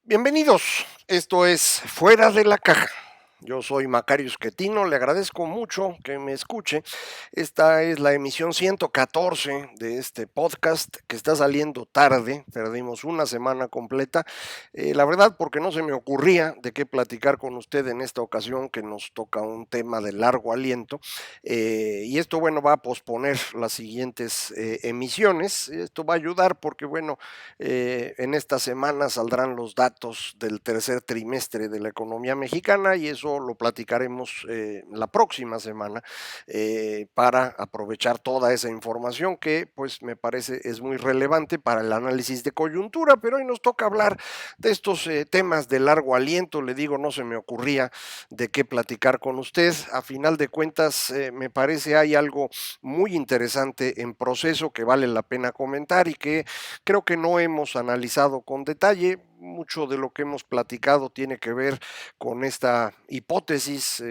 Bienvenidos, esto es Fuera de la Caja. Yo soy Macario Esquetino, le agradezco mucho que me escuche. Esta es la emisión 114 de este podcast que está saliendo tarde, perdimos una semana completa. La verdad porque no se me ocurría de qué platicar con usted en esta ocasión que nos toca un tema de largo aliento. Y esto, bueno, va a posponer las siguientes emisiones. Esto va a ayudar porque, bueno, en esta semana saldrán los datos del tercer trimestre de la economía mexicana y eso lo platicaremos la próxima semana para aprovechar toda esa información que pues me parece es muy relevante para el análisis de coyuntura, pero hoy nos toca hablar de estos temas de largo aliento. Le digo, no se me ocurría de qué platicar con usted. A final de cuentas, me parece hay algo muy interesante en proceso que vale la pena comentar y que creo que no hemos analizado con detalle. Mucho de lo que hemos platicado tiene que ver con esta hipótesis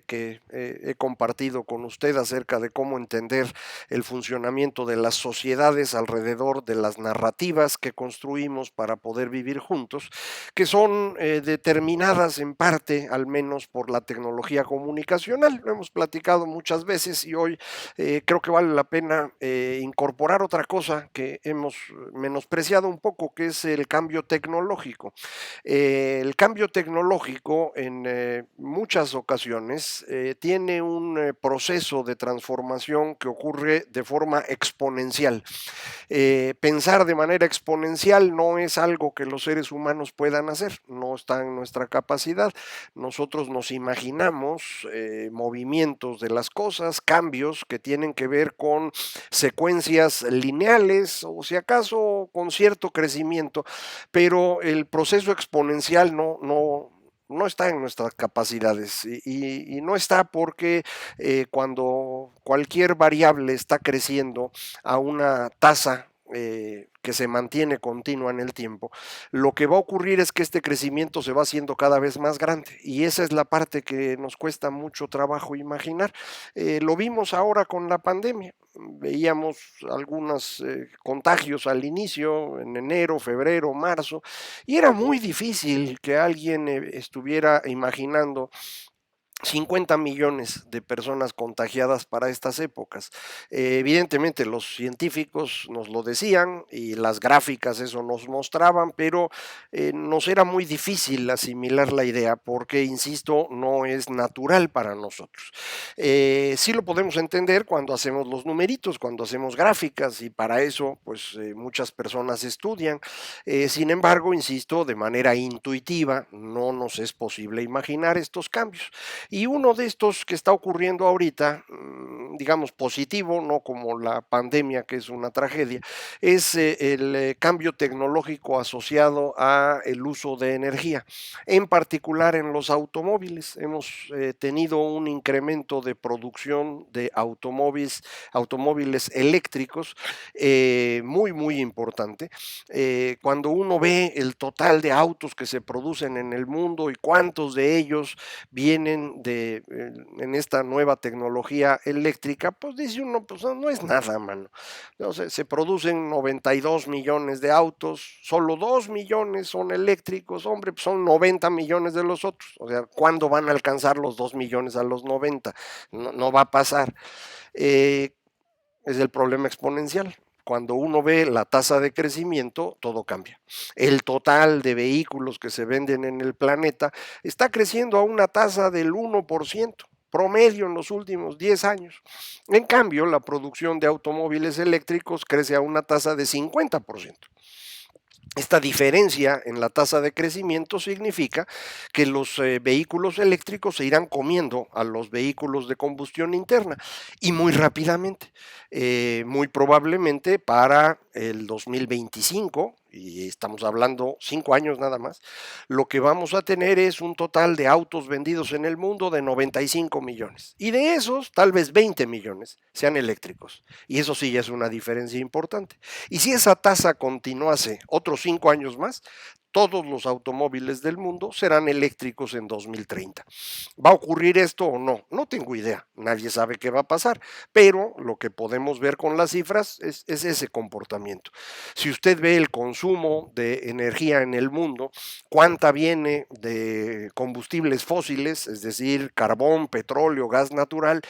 que he compartido con usted acerca de cómo entender el funcionamiento de las sociedades alrededor de las narrativas que construimos para poder vivir juntos, que son determinadas en parte, al menos, por la tecnología comunicacional. Lo hemos platicado muchas veces y hoy creo que vale la pena incorporar otra cosa que hemos menospreciado un poco, que es el cambio tecnológico. El cambio tecnológico en muchas ocasiones tiene un proceso de transformación que ocurre de forma exponencial. Pensar de manera exponencial no es algo que los seres humanos puedan hacer, no está en nuestra capacidad. Nosotros nos imaginamos movimientos de las cosas, cambios que tienen que ver con secuencias lineales o si acaso con cierto crecimiento, pero el proceso exponencial no está en nuestras capacidades y no está porque cuando cualquier variable está creciendo a una tasa que se mantiene continua en el tiempo, lo que va a ocurrir es que este crecimiento se va haciendo cada vez más grande y esa es la parte que nos cuesta mucho trabajo imaginar. Lo vimos ahora con la pandemia. Veíamos algunos contagios al inicio, en enero, febrero, marzo, y era muy difícil que alguien estuviera imaginando 50 millones de personas contagiadas para estas épocas. Evidentemente los científicos nos lo decían y las gráficas eso nos mostraban, pero nos era muy difícil asimilar la idea porque, insisto, no es natural para nosotros. Sí lo podemos entender cuando hacemos los numeritos, cuando hacemos gráficas y para eso pues muchas personas estudian. Sin embargo, insisto, de manera intuitiva no nos es posible imaginar estos cambios. Y uno de estos que está ocurriendo ahorita, digamos positivo, no como la pandemia que es una tragedia, es el cambio tecnológico asociado a el uso de energía, en particular en los automóviles. Hemos tenido un incremento de producción de automóviles eléctricos muy importante. Cuando uno ve el total de autos que se producen en el mundo y cuántos de ellos vienen en esta nueva tecnología eléctrica, pues dice uno, pues no es nada, mano. Entonces, se producen 92 millones de autos, solo 2 millones son eléctricos, hombre, pues son 90 millones de los otros. O sea, ¿cuándo van a alcanzar los 2 millones a los 90? No va a pasar. Eh, es el problema exponencial. Cuando uno ve la tasa de crecimiento, todo cambia. El total de vehículos que se venden en el planeta está creciendo a una tasa del 1% promedio en los últimos 10 años. En cambio, la producción de automóviles eléctricos crece a una tasa de 50%. Esta diferencia en la tasa de crecimiento significa que los vehículos eléctricos se irán comiendo a los vehículos de combustión interna y muy rápidamente. Muy probablemente para el 2025, y estamos hablando 5 años nada más, lo que vamos a tener es un total de autos vendidos en el mundo de 95 millones. Y de esos, tal vez 20 millones sean eléctricos. Y eso sí ya es una diferencia importante. Y si esa tasa continuase otros 5 años más, todos los automóviles del mundo serán eléctricos en 2030. ¿Va a ocurrir esto o no? No tengo idea, nadie sabe qué va a pasar, pero lo que podemos ver con las cifras es ese comportamiento. Si usted ve el consumo de energía en el mundo, cuánta viene de combustibles fósiles, es decir, carbón, petróleo, gas natural,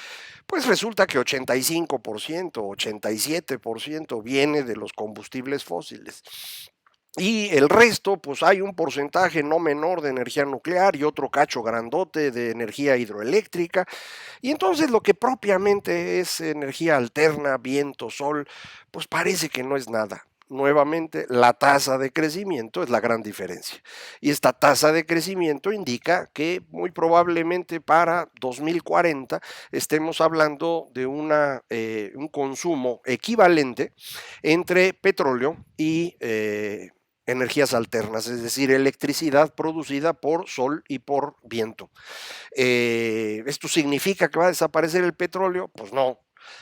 pues resulta que 85%, 87% viene de los combustibles fósiles. Y el resto, pues hay un porcentaje no menor de energía nuclear y otro cacho grandote de energía hidroeléctrica. Y entonces lo que propiamente es energía alterna, viento, sol, pues parece que no es nada. Nuevamente, la tasa de crecimiento es la gran diferencia. Y esta tasa de crecimiento indica que muy probablemente para 2040 estemos hablando de un consumo equivalente entre petróleo y energías alternas, es decir, electricidad producida por sol y por viento. ¿Esto significa que va a desaparecer el petróleo? Pues no.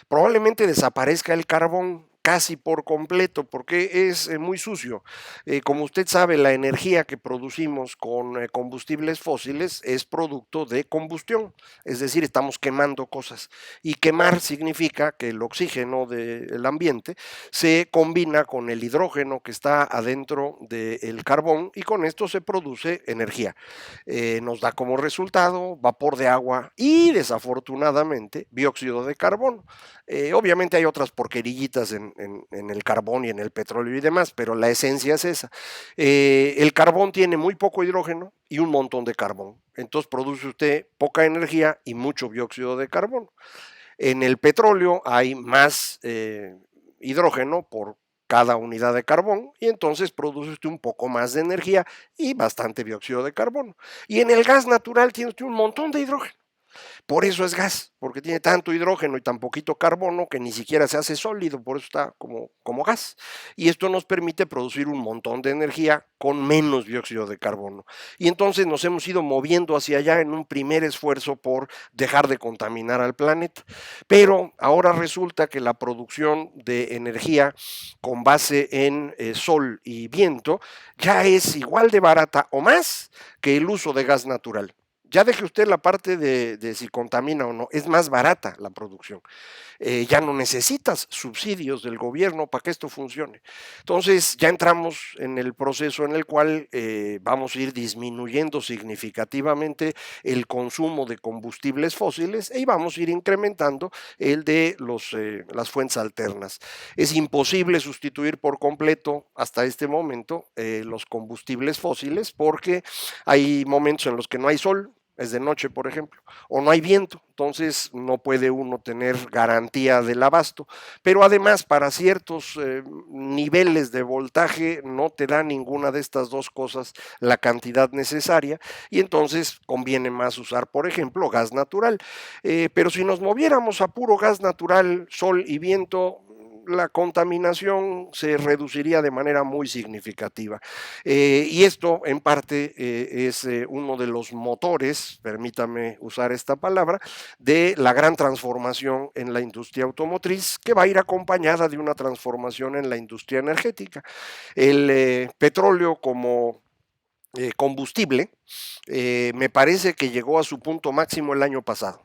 Probablemente desaparezca el carbón casi por completo porque es muy sucio. Como usted sabe, la energía que producimos con combustibles fósiles es producto de combustión, es decir, estamos quemando cosas. Y quemar significa que el oxígeno del ambiente se combina con el hidrógeno que está adentro del carbón y con esto se produce energía. Nos da como resultado vapor de agua y desafortunadamente dióxido de carbono. Obviamente hay otras porquerillitas en el carbón y en el petróleo y demás, pero la esencia es esa. El carbón tiene muy poco hidrógeno y un montón de carbón. Entonces produce usted poca energía y mucho dióxido de carbono. En el petróleo hay más hidrógeno por cada unidad de carbón y entonces produce usted un poco más de energía y bastante dióxido de carbono. Y en el gas natural tiene usted un montón de hidrógeno. Por eso es gas, porque tiene tanto hidrógeno y tan poquito carbono que ni siquiera se hace sólido, por eso está como gas. Y esto nos permite producir un montón de energía con menos dióxido de carbono. Y entonces nos hemos ido moviendo hacia allá en un primer esfuerzo por dejar de contaminar al planeta. Pero ahora resulta que la producción de energía con base en sol y viento ya es igual de barata o más que el uso de gas natural. Ya deje usted la parte de si contamina o no, es más barata la producción. Ya no necesitas subsidios del gobierno para que esto funcione. Entonces ya entramos en el proceso en el cual vamos a ir disminuyendo significativamente el consumo de combustibles fósiles y vamos a ir incrementando el de las fuentes alternas. Es imposible sustituir por completo hasta este momento los combustibles fósiles porque hay momentos en los que no hay sol, es de noche, por ejemplo, o no hay viento, entonces no puede uno tener garantía del abasto, pero además para ciertos niveles de voltaje no te da ninguna de estas dos cosas la cantidad necesaria y entonces conviene más usar, por ejemplo, gas natural. Pero si nos moviéramos a puro gas natural, sol y viento, la contaminación se reduciría de manera muy significativa. Y esto en parte es uno de los motores, permítame usar esta palabra, de la gran transformación en la industria automotriz que va a ir acompañada de una transformación en la industria energética. El petróleo como combustible, me parece que llegó a su punto máximo el año pasado.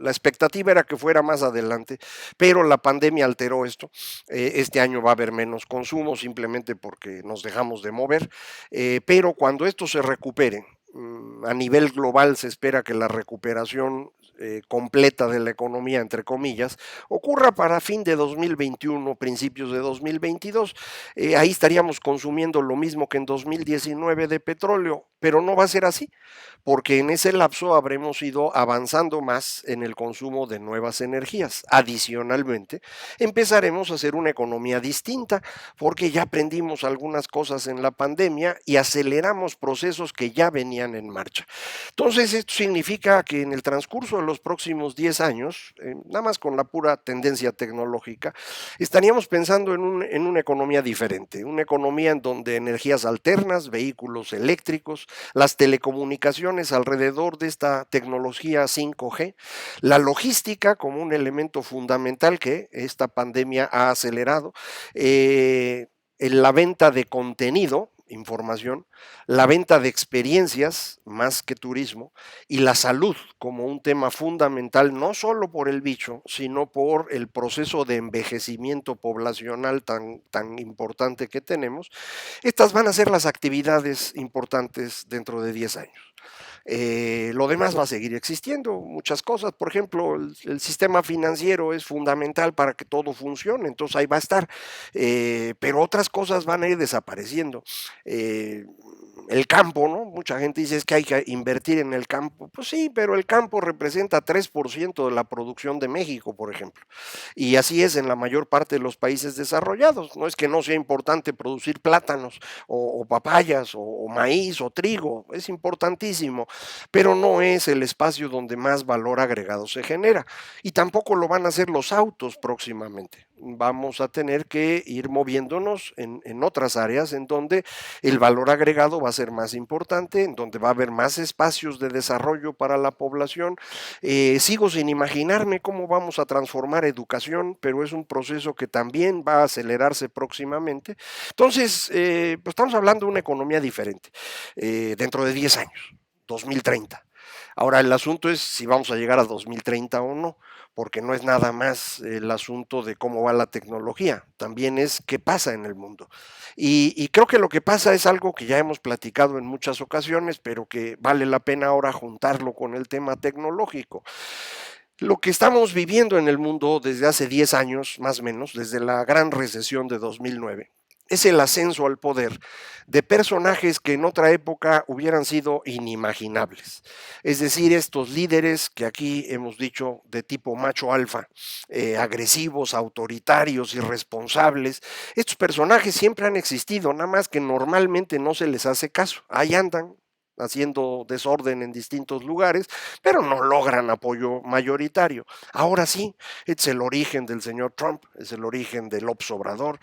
La expectativa era que fuera más adelante, pero la pandemia alteró esto. Este año va a haber menos consumo simplemente porque nos dejamos de mover, pero cuando esto se recupere, a nivel global se espera que la recuperación completa de la economía, entre comillas, ocurra para fin de 2021, principios de 2022. Ahí estaríamos consumiendo lo mismo que en 2019 de petróleo, pero no va a ser así, porque en ese lapso habremos ido avanzando más en el consumo de nuevas energías. Adicionalmente, empezaremos a hacer una economía distinta, porque ya aprendimos algunas cosas en la pandemia y aceleramos procesos que ya venían en marcha. Entonces, esto significa que en el transcurso de los próximos 10 años, nada más con la pura tendencia tecnológica, estaríamos pensando en una economía diferente, una economía en donde energías alternas, vehículos eléctricos, las telecomunicaciones alrededor de esta tecnología 5G, la logística como un elemento fundamental que esta pandemia ha acelerado, la venta de contenido, información, la venta de experiencias más que turismo y la salud como un tema fundamental, no solo por el bicho, sino por el proceso de envejecimiento poblacional tan importante que tenemos. Estas van a ser las actividades importantes dentro de 10 años. Lo demás va a seguir existiendo, muchas cosas. Por ejemplo, el sistema financiero es fundamental para que todo funcione, entonces ahí va a estar. Pero otras cosas van a ir desapareciendo. Eh, el campo, ¿no? Mucha gente dice es que hay que invertir en el campo. Pues sí, pero el campo representa 3% de la producción de México, por ejemplo. Y así es en la mayor parte de los países desarrollados. No es que no sea importante producir plátanos o papayas o maíz o trigo, es importantísimo, pero no es el espacio donde más valor agregado se genera. Y tampoco lo van a hacer los autos próximamente. Vamos a tener que ir moviéndonos en otras áreas en donde el valor agregado va a ser más importante, en donde va a haber más espacios de desarrollo para la población. Sigo sin imaginarme cómo vamos a transformar educación, pero es un proceso que también va a acelerarse próximamente. Entonces, pues estamos hablando de una economía diferente dentro de 10 años, 2030. Ahora, el asunto es si vamos a llegar a 2030 o no, porque no es nada más el asunto de cómo va la tecnología, también es qué pasa en el mundo. Y creo que lo que pasa es algo que ya hemos platicado en muchas ocasiones, pero que vale la pena ahora juntarlo con el tema tecnológico. Lo que estamos viviendo en el mundo desde hace 10 años, más o menos, desde la gran recesión de 2009, es el ascenso al poder de personajes que en otra época hubieran sido inimaginables. Es decir, estos líderes que aquí hemos dicho de tipo macho alfa, agresivos, autoritarios, irresponsables, estos personajes siempre han existido, nada más que normalmente no se les hace caso. Ahí andan haciendo desorden en distintos lugares, pero no logran apoyo mayoritario. Ahora sí, es el origen del señor Trump, es el origen del López Obrador,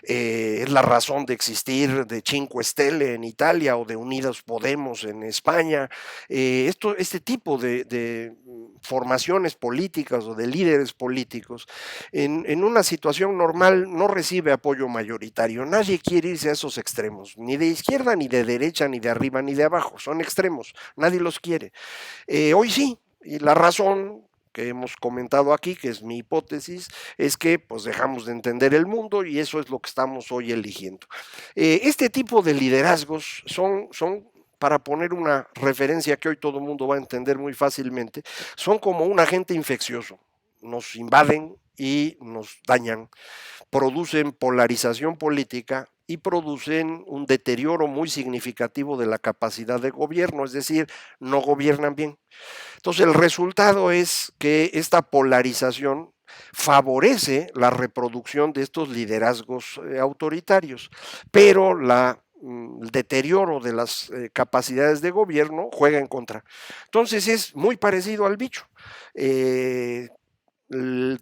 es la razón de existir de Cinque Stelle en Italia o de Unidos Podemos en España. Este tipo de formaciones políticas o de líderes políticos en una situación normal no recibe apoyo mayoritario. Nadie quiere irse a esos extremos, ni de izquierda, ni de derecha, ni de arriba, ni de abajo. Son extremos, nadie los quiere. Hoy sí, y la razón que hemos comentado aquí, que es mi hipótesis, es que pues dejamos de entender el mundo y eso es lo que estamos hoy eligiendo. Este tipo de liderazgos son para poner una referencia que hoy todo el mundo va a entender muy fácilmente, son como un agente infeccioso. Nos invaden y nos dañan, producen polarización política y producen un deterioro muy significativo de la capacidad de gobierno, es decir, no gobiernan bien. Entonces el resultado es que esta polarización favorece la reproducción de estos liderazgos autoritarios, pero el deterioro de las capacidades de gobierno juega en contra. Entonces es muy parecido al bicho.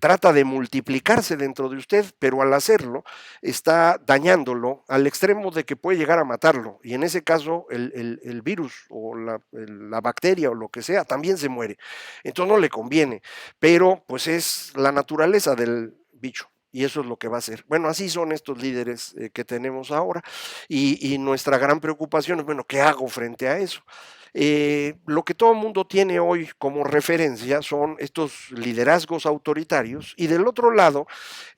Trata de multiplicarse dentro de usted, pero al hacerlo está dañándolo al extremo de que puede llegar a matarlo. Y en ese caso el virus o la bacteria o lo que sea también se muere. Entonces no le conviene, pero pues es la naturaleza del bicho. Y eso es lo que va a hacer. Bueno, así son estos líderes que tenemos ahora. Y nuestra gran preocupación es, bueno, ¿qué hago frente a eso? Lo que todo el mundo tiene hoy como referencia son estos liderazgos autoritarios y del otro lado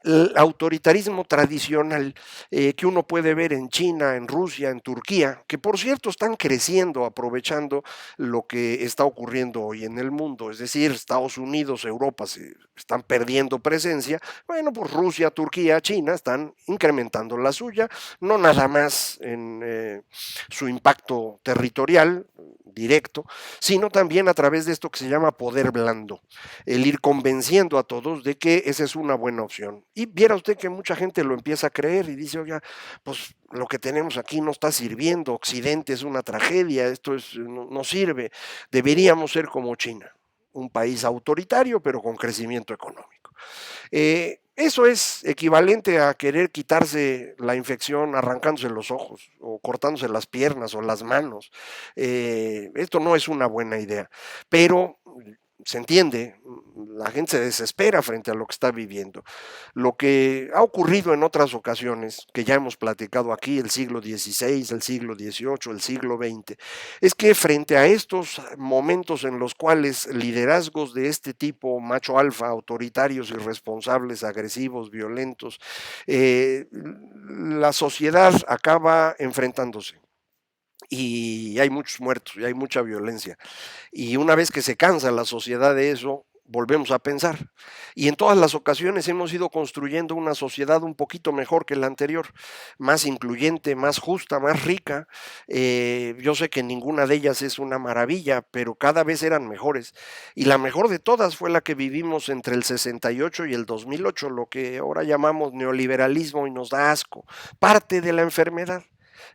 el autoritarismo tradicional que uno puede ver en China, en Rusia, en Turquía, que por cierto están creciendo aprovechando lo que está ocurriendo hoy en el mundo, es decir, Estados Unidos, Europa se están perdiendo presencia, bueno, pues Rusia, Turquía, China están incrementando la suya, no nada más en su impacto territorial, directo, sino también a través de esto que se llama poder blando, el ir convenciendo a todos de que esa es una buena opción. Y viera usted que mucha gente lo empieza a creer y dice, oiga, pues lo que tenemos aquí no está sirviendo, Occidente es una tragedia, no sirve, deberíamos ser como China, un país autoritario pero con crecimiento económico. Eso es equivalente a querer quitarse la infección arrancándose los ojos o cortándose las piernas o las manos. Esto no es una buena idea, pero se entiende, la gente se desespera frente a lo que está viviendo. Lo que ha ocurrido en otras ocasiones, que ya hemos platicado aquí, el siglo XVI, el siglo XVIII, el siglo XX, es que frente a estos momentos en los cuales liderazgos de este tipo, macho alfa, autoritarios, irresponsables, agresivos, violentos, la sociedad acaba enfrentándose. Y hay muchos muertos y hay mucha violencia. Y una vez que se cansa la sociedad de eso, volvemos a pensar. Y en todas las ocasiones hemos ido construyendo una sociedad un poquito mejor que la anterior, más incluyente, más justa, más rica. Yo sé que ninguna de ellas es una maravilla, pero cada vez eran mejores. Y la mejor de todas fue la que vivimos entre el 68 y el 2008, lo que ahora llamamos neoliberalismo y nos da asco. Parte de la enfermedad.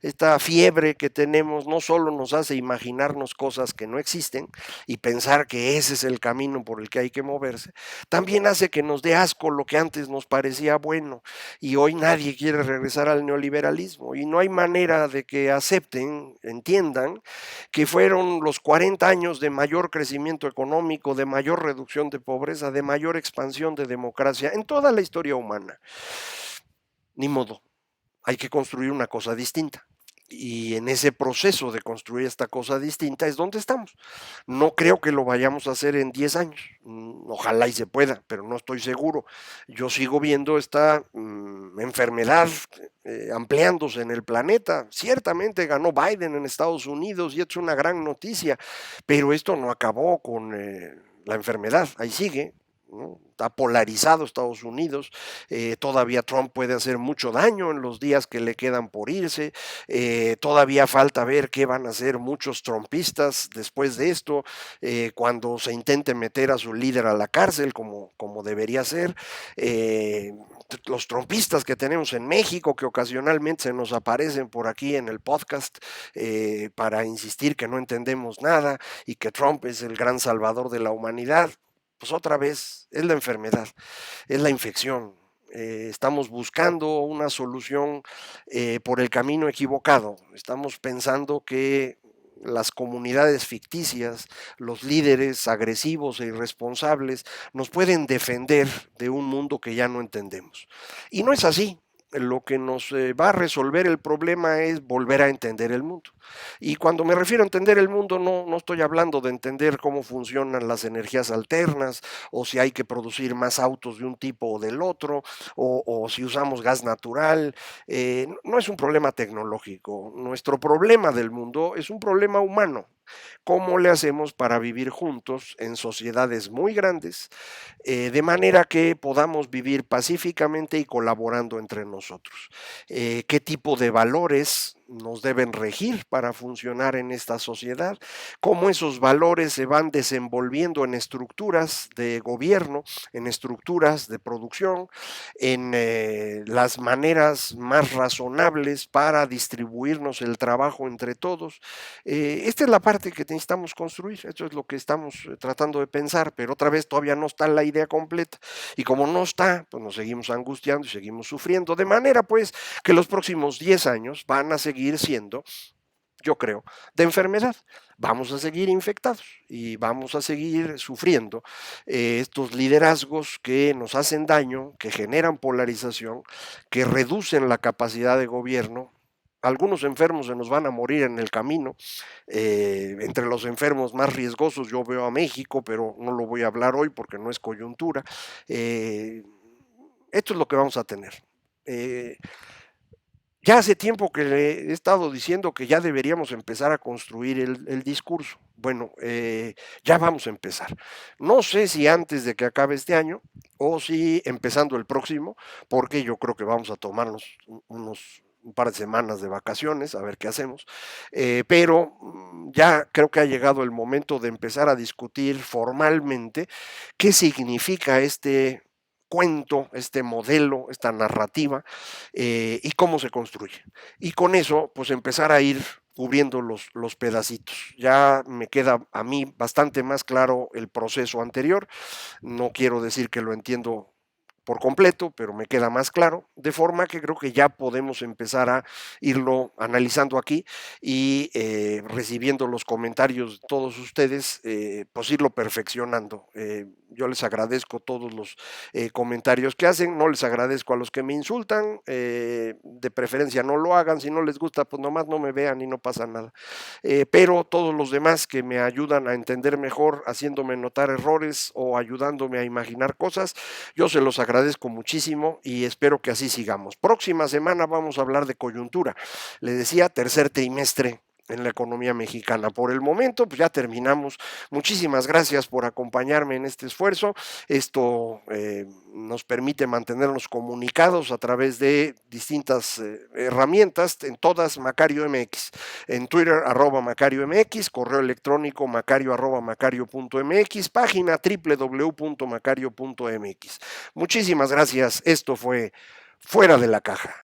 Esta fiebre que tenemos no solo nos hace imaginarnos cosas que no existen y pensar que ese es el camino por el que hay que moverse, también hace que nos dé asco lo que antes nos parecía bueno y hoy nadie quiere regresar al neoliberalismo y no hay manera de que acepten, entiendan que fueron los 40 años de mayor crecimiento económico, de mayor reducción de pobreza, de mayor expansión de democracia en toda la historia humana. Ni modo, hay que construir una cosa distinta. Y en ese proceso de construir esta cosa distinta es donde estamos. No creo que lo vayamos a hacer en 10 años. Ojalá y se pueda, pero no estoy seguro. Yo sigo viendo esta enfermedad ampliándose en el planeta. Ciertamente ganó Biden en Estados Unidos y es una gran noticia, pero esto no acabó con la enfermedad. Ahí sigue. ¿No? Está polarizado Estados Unidos, todavía Trump puede hacer mucho daño en los días que le quedan por irse, todavía falta ver qué van a hacer muchos trumpistas después de esto, cuando se intente meter a su líder a la cárcel como debería ser. Los trumpistas que tenemos en México, que ocasionalmente se nos aparecen por aquí en el podcast para insistir que no entendemos nada y que Trump es el gran salvador de la humanidad, pues otra vez es la enfermedad, es la infección. Estamos buscando una solución por el camino equivocado. Estamos pensando que las comunidades ficticias, los líderes agresivos e irresponsables nos pueden defender de un mundo que ya no entendemos. Y no es así. Lo que nos va a resolver el problema es volver a entender el mundo. Y cuando me refiero a entender el mundo, no estoy hablando de entender cómo funcionan las energías alternas, o si hay que producir más autos de un tipo o del otro, o si usamos gas natural. No es un problema tecnológico. Nuestro problema del mundo es un problema humano. ¿Cómo le hacemos para vivir juntos en sociedades muy grandes, de manera que podamos vivir pacíficamente y colaborando entre nosotros? ¿Qué tipo de valores nos deben regir para funcionar en esta sociedad? ¿Cómo esos valores se van desenvolviendo en estructuras de gobierno, en estructuras de producción, en las maneras más razonables para distribuirnos el trabajo entre todos? Esta es la parte que necesitamos construir, esto es lo que estamos tratando de pensar, pero otra vez todavía no está la idea completa y como no está, pues nos seguimos angustiando y seguimos sufriendo, de manera pues que los próximos 10 años van a seguir siendo, yo creo, de enfermedad. Vamos a seguir infectados y vamos a seguir sufriendo estos liderazgos que nos hacen daño, que generan polarización, que reducen la capacidad de gobierno. Algunos enfermos se nos van a morir en el camino. Entre los enfermos más riesgosos yo veo a México, pero no lo voy a hablar hoy porque no es coyuntura. Esto es lo que vamos a tener. Ya hace tiempo que le he estado diciendo que ya deberíamos empezar a construir el discurso. Bueno, ya vamos a empezar. No sé si antes de que acabe este año o si empezando el próximo, porque yo creo que vamos a tomarnos un par de semanas de vacaciones, a ver qué hacemos. Pero ya creo que ha llegado el momento de empezar a discutir formalmente qué significa este cuento, este modelo, esta narrativa, y cómo se construye. Y con eso, pues empezar a ir cubriendo los pedacitos. Ya me queda a mí bastante más claro el proceso anterior. No quiero decir que lo entiendo por completo, pero me queda más claro, de forma que creo que ya podemos empezar a irlo analizando aquí y recibiendo los comentarios de todos ustedes, pues irlo perfeccionando. Yo les agradezco todos los comentarios que hacen, no les agradezco a los que me insultan, de preferencia no lo hagan, si no les gusta, pues nomás no me vean y no pasa nada. Pero todos los demás que me ayudan a entender mejor, haciéndome notar errores o ayudándome a imaginar cosas, yo se los agradezco muchísimo y espero que así sigamos. Próxima semana vamos a hablar de coyuntura. Le decía, tercer trimestre en la economía mexicana. Por el momento, pues ya terminamos. Muchísimas gracias por acompañarme en este esfuerzo. Esto nos permite mantenernos comunicados a través de distintas herramientas, en todas Macario MX, en Twitter @Macario MX, correo electrónico macario@macario.mx, página www.macario.mx. Muchísimas gracias. Esto fue Fuera de la Caja.